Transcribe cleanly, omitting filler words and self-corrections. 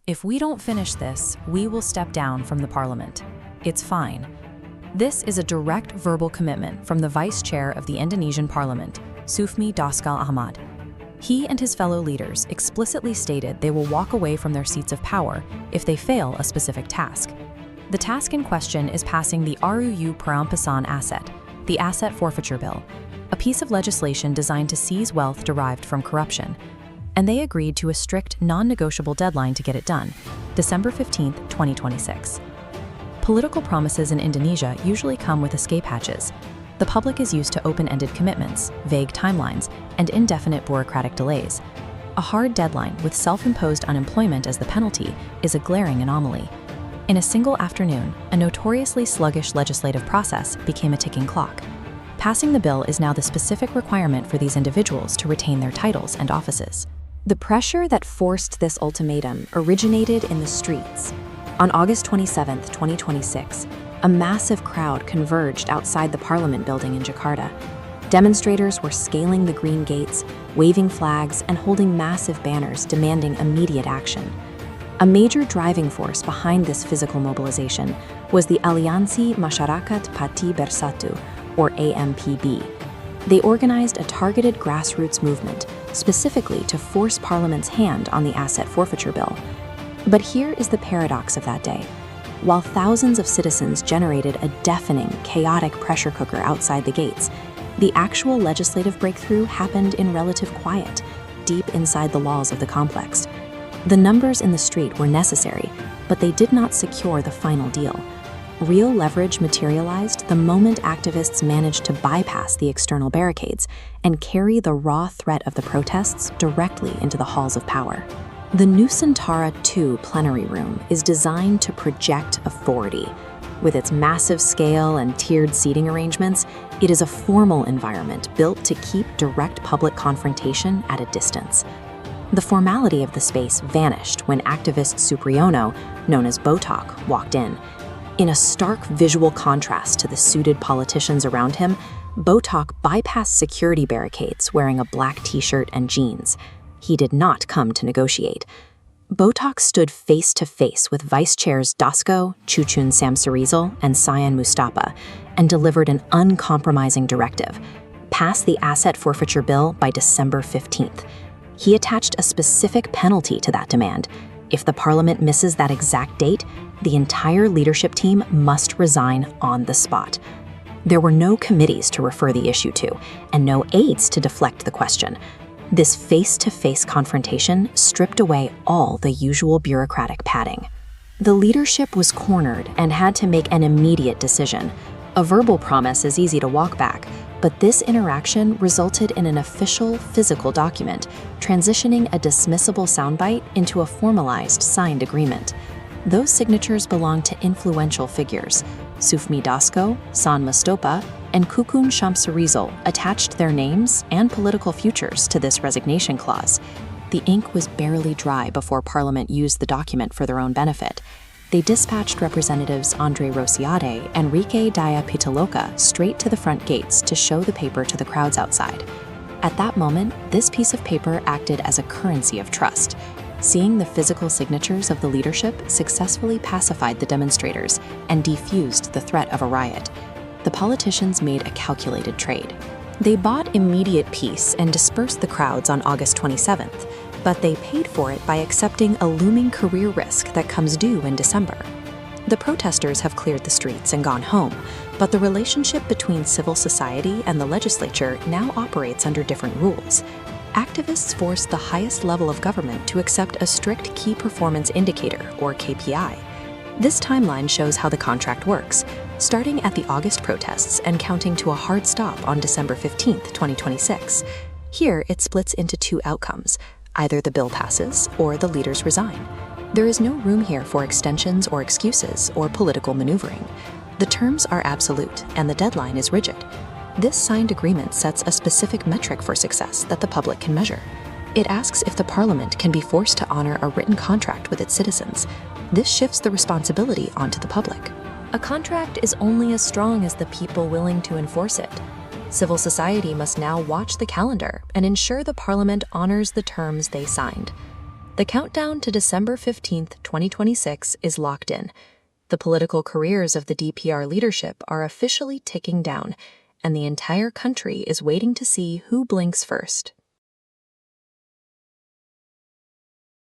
If we don't finish this, we will step down from the parliament. It's fine. This is a direct verbal commitment from the vice chair of the Indonesian parliament, Sufmi Daskal Ahmad. He and his fellow leaders explicitly stated they will walk away from their seats of power if they fail a specific task. The task in question is passing the RUU Perampasan Asset, the Asset Forfeiture Bill, a piece of legislation designed to seize wealth derived from corruption. And they agreed to a strict, non-negotiable deadline to get it done, December 15, 2026. Political promises in Indonesia usually come with escape hatches. The public is used to open-ended commitments, vague timelines, and indefinite bureaucratic delays. A hard deadline with self-imposed unemployment as the penalty is a glaring anomaly. In a single afternoon, a notoriously sluggish legislative process became a ticking clock. Passing the bill is now the specific requirement for these individuals to retain their titles and offices. The pressure that forced this ultimatum originated in the streets. On August 27, 2026, a massive crowd converged outside the Parliament building in Jakarta. Demonstrators were scaling the green gates, waving flags, and holding massive banners demanding immediate action. A major driving force behind this physical mobilization was the Aliansi Masyarakat Pati Bersatu, or AMPB. They organized a targeted grassroots movement, specifically to force Parliament's hand on the asset forfeiture bill. But here is the paradox of that day. While thousands of citizens generated a deafening, chaotic pressure cooker outside the gates, the actual legislative breakthrough happened in relative quiet, deep inside the walls of the complex. The numbers in the street were necessary, but they did not secure the final deal. Real leverage materialized the moment activists managed to bypass the external barricades and carry the raw threat of the protests directly into the halls of power. The Nusantara II plenary room is designed to project authority. With its massive scale and tiered seating arrangements, it is a formal environment built to keep direct public confrontation at a distance. The formality of the space vanished when activist Supriyono, known as Botak, walked in. In a stark visual contrast to the suited politicians around him, Botak bypassed security barricades wearing a black t-shirt and jeans. He did not come to negotiate. Botak stood face-to-face with Vice Chairs Dasko, Chuchun Samsurizel, and Sayan Mustafa, and delivered an uncompromising directive: pass the asset forfeiture bill by December 15th. He attached a specific penalty to that demand. If the parliament misses that exact date, the entire leadership team must resign on the spot. There were no committees to refer the issue to, and no aides to deflect the question. This face-to-face confrontation stripped away all the usual bureaucratic padding. The leadership was cornered and had to make an immediate decision. A verbal promise is easy to walk back, but this interaction resulted in an official, physical document, transitioning a dismissible soundbite into a formalized, signed agreement. Those signatures belong to influential figures. Sufmi Dasko, San Mustafa, and Kukun Shamsurizel attached their names and political futures to this resignation clause. The ink was barely dry before Parliament used the document for their own benefit. They dispatched Representatives Andre Rosiade and Rike Daya Pitaloka straight to the front gates to show the paper to the crowds outside. At that moment, this piece of paper acted as a currency of trust. Seeing the physical signatures of the leadership successfully pacified the demonstrators and defused the threat of a riot. The politicians made a calculated trade. They bought immediate peace and dispersed the crowds on August 27th, but they paid for it by accepting a looming career risk that comes due in December. The protesters have cleared the streets and gone home, but the relationship between civil society and the legislature now operates under different rules. Activists forced the highest level of government to accept a strict key performance indicator, or KPI. This timeline shows how the contract works, starting at the August protests and counting to a hard stop on December 15, 2026. Here, it splits into two outcomes: either the bill passes or the leaders resign. There is no room here for extensions or excuses or political maneuvering. The terms are absolute and the deadline is rigid. This signed agreement sets a specific metric for success that the public can measure. It asks if the parliament can be forced to honor a written contract with its citizens. This shifts the responsibility onto the public. A contract is only as strong as the people willing to enforce it. Civil society must now watch the calendar and ensure the parliament honors the terms they signed. The countdown to December 15th, 2026 is locked in. The political careers of the DPR leadership are officially ticking down, and the entire country is waiting to see who blinks first.